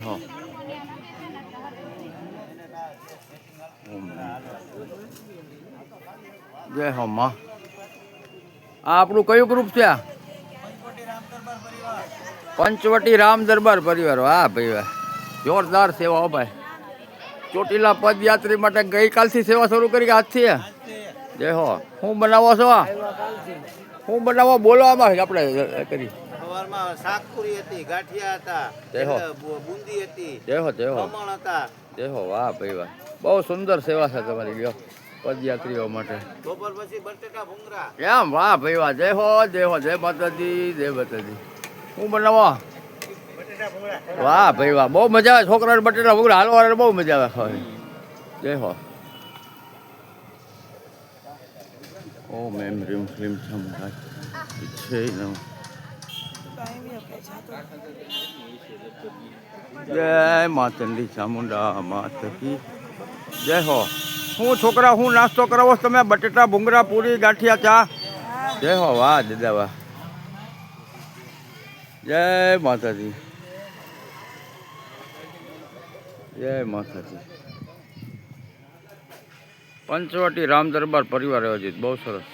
હા જય હો માં. આ આપણું કયું ગ્રુપ છે? પંચવટી રામ દરબાર પરિવાર. વાહ ભાઈ વાહ, જોરદાર સેવા હો ભાઈ. ચોટીલા પદયાત્રી માટે ગઈકાલથી સેવા શરૂ કરી કે આજથી? જય હો. શું બનાવો છો? શું બનાવો બોલો આમાં આપણે કરી. સવારમાં શાકપુરી હતી, ગાંઠિયા હતા, બુંદી હતી, જય હો જય હો ખમણ હતા. જય હો. વાહ ભાઈ વાહ, બહુ સુંદર સેવા છે તમારી. લ્યો પદયાત્રીઓ માટે. બપોર પછી બટેટા ભૂંગરા. એમ? વાહ ભાઈ વાહ, જય હો જય હો. જય માતાજી જય માતાજી. શું બનાવો? વાહ ભાઈ વાહ, બહુ મજા આવે. છોકરાને બટેટા ભૂંગરા હાલવા બહુ મજા આવે ખાવાની. જય હો. ઓમ એમ રીમ ક્લીમ છમ છે નમ. જય માતંડી ચામુંડા માત કી જય હો. હું છોકરા હું નાસ્તો કરાવો તમે? બટેટા ભૂંગરા પૂરી ગાંઠિયા ચા. જય હો. વાહ દાદા વાહ. જય માતાજી જય માતાજી. પંચવટી રામ દરબાર પરિવાર આયોજિત, બહુ સરસ.